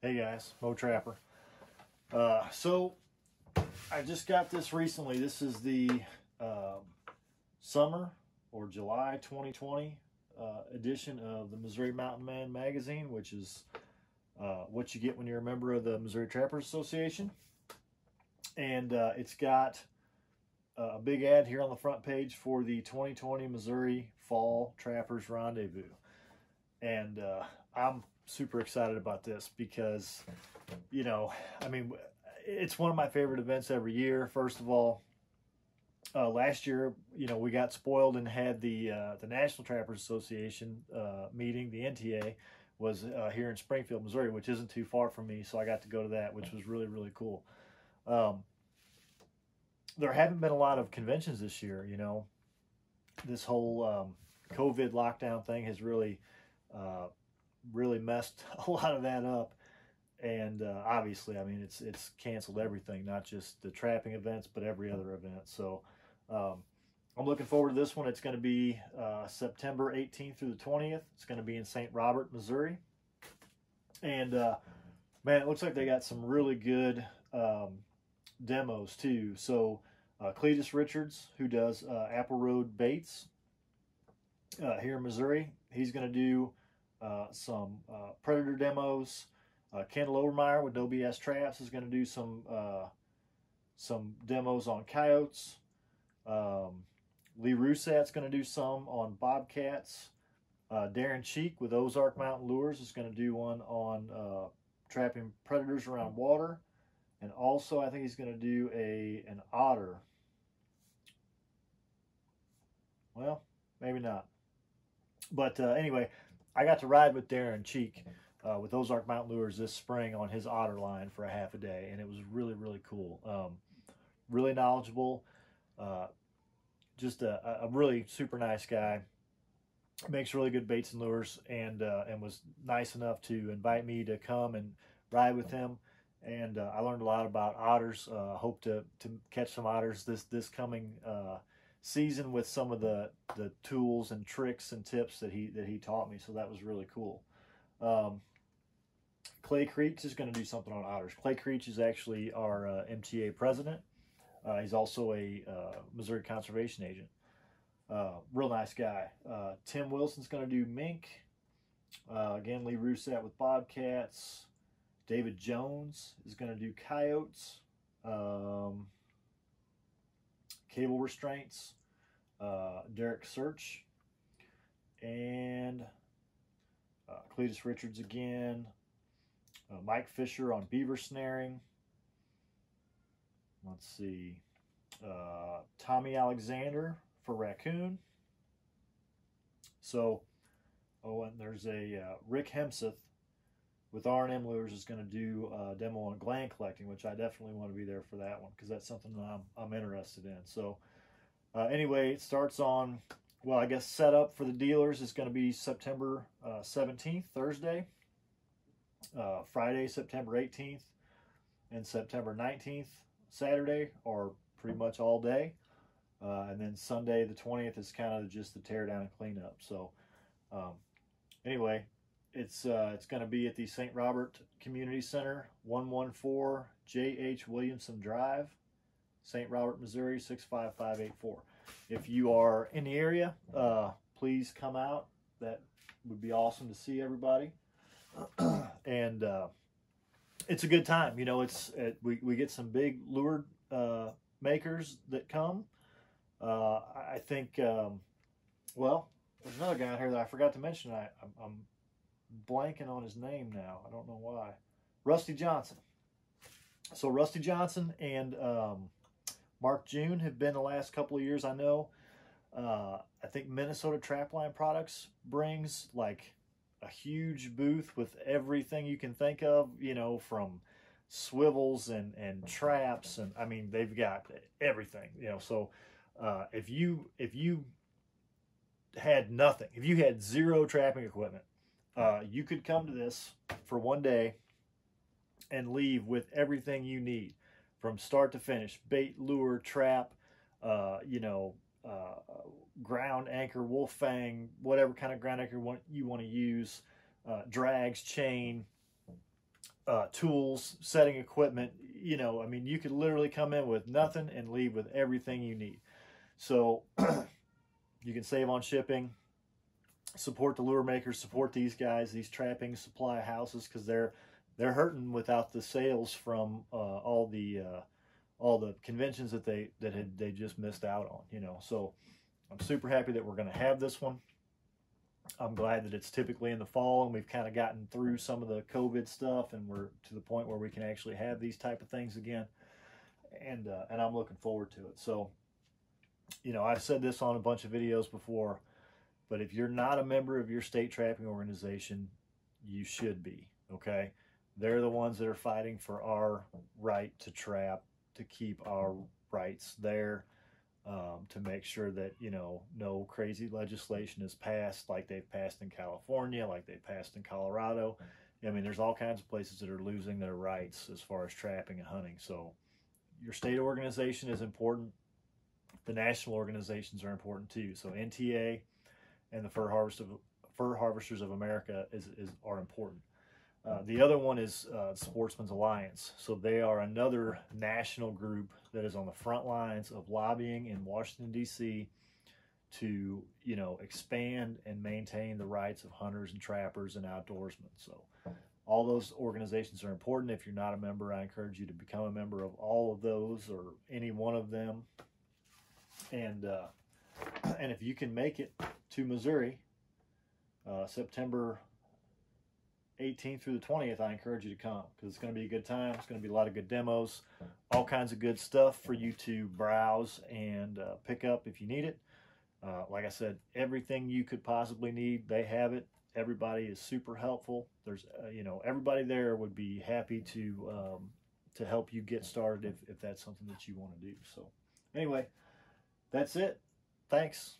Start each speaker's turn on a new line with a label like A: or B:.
A: Hey guys, Mo Trapper. So I just got this recently. This is the summer or July 2020 edition of the Missouri Mountain Man magazine, which is what you get when you're a member of the Missouri Trappers Association. And it's got a big ad here on the front page for the 2020 Missouri Fall Trappers Rendezvous. And I'm super excited about this because, it's one of my favorite events every year. First of all, last year, we got spoiled and had the National Trappers Association meeting. The NTA was here in Springfield, Missouri, which isn't too far from me, so I got to go to that, which was really, really cool. There haven't been a lot of conventions this year. This whole COVID lockdown thing has really messed a lot of that up. And obviously, it's canceled everything, not just the trapping events, but every other event. So I'm looking forward to this one. It's going to be September 18th through the 20th. It's going to be in St. Robert, Missouri. And man, it looks like they got some really good demos too. So Cletus Richards, who does Apple Road Baits here in Missouri, he's going to do some predator demos. Kendall Overmeyer with No BS Traps is going to do some demos on coyotes. Lee Rousset's going to do some on bobcats. Darren Cheek with Ozark Mountain Lures is going to do one on trapping predators around water. And also, I think he's going to do an otter. Well, maybe not. But anyway, I got to ride with Darren Cheek with Ozark Mountain Lures this spring on his otter line for a half a day, and it was really, really cool. Really knowledgeable, just a really super nice guy. Makes really good baits and lures, and was nice enough to invite me to come and ride with him. And I learned a lot about otters. Hope to catch some otters this coming season with some of the tools and tricks and tips that he taught me. So that was really cool. Clay Creech is going to do something on otters. Clay Creech is actually our MTA president. He's also a Missouri conservation agent. Real nice guy. Tim Wilson's going to do mink. Again, Lee Rousset with bobcats. David Jones is going to do coyotes. Cable restraints. Derek Search. And Cletus Richards again. Mike Fisher on beaver snaring. Let's see. Tommy Alexander for raccoon. So, and there's a Rick Hemseth with R&M Lures is going to do a demo on gland collecting, which I definitely want to be there for that one because that's something that I'm interested in. So, anyway, it starts on, well, I guess setup for the dealers is going to be September 17th, Thursday. Friday, September 18th, and September 19th, Saturday, or pretty much all day. And then Sunday, the 20th, is kind of just the tear down and cleanup. So, anyway, it's going to be at the St. Robert Community Center, 114 J.H. Williamson Drive, St. Robert, Missouri, 65584. If you are in the area, please come out. That would be awesome to see everybody. And it's a good time. We get some big lure makers that come. I think, well, there's another guy out here that I forgot to mention. I'm blanking on his name now. I don't know why. Rusty Johnson. So Rusty Johnson and Mark June have been the last couple of years, I know. I think Minnesota Trapline Products brings like a huge booth with everything you can think of, from swivels and traps, and they've got everything, so if you had nothing, if you had zero trapping equipment, you could come to this for one day and leave with everything you need from start to finish: bait, lure, trap, ground anchor, wolf fang, whatever kind of ground anchor you want to use, drags, chain, tools, setting equipment. You know, I mean, you could literally come in with nothing and leave with everything you need. So you can save on shipping, support the lure makers, support these guys, these trapping supply houses, because they're hurting without the sales from all the conventions that they just missed out on. You know, so I'm super happy that we're going to have this one. I'm glad that it's typically in the fall, and we've kind of gotten through some of the COVID stuff, and we're to the point where we can actually have these type of things again. And I'm looking forward to it. So, you know, I've said this on a bunch of videos before, but if you're not a member of your state trapping organization, you should be, okay? They're the ones that are fighting for our right to trap, to keep our rights there, to make sure that, you know, no crazy legislation is passed like they've passed in California, like they passed in Colorado. I mean, there's all kinds of places that are losing their rights as far as trapping and hunting. So your state organization is important. The national organizations are important too. So NTA and the Fur Harvesters of America are important. The other one is Sportsman's Alliance. So they are another national group that is on the front lines of lobbying in Washington, D.C. to, you know, expand and maintain the rights of hunters and trappers and outdoorsmen. So all those organizations are important. If you're not a member, I encourage you to become a member of all of those or any one of them. And if you can make it to Missouri, September 18th through the 20th, I encourage you to come, because it's going to be a good time. It's going to be a lot of good demos, all kinds of good stuff for you to browse and pick up if you need it. Like I said, everything you could possibly need, they have it. Everybody is super helpful. There's, you know, everybody there would be happy to help you get started if that's something that you want to do. So anyway, that's it. Thanks.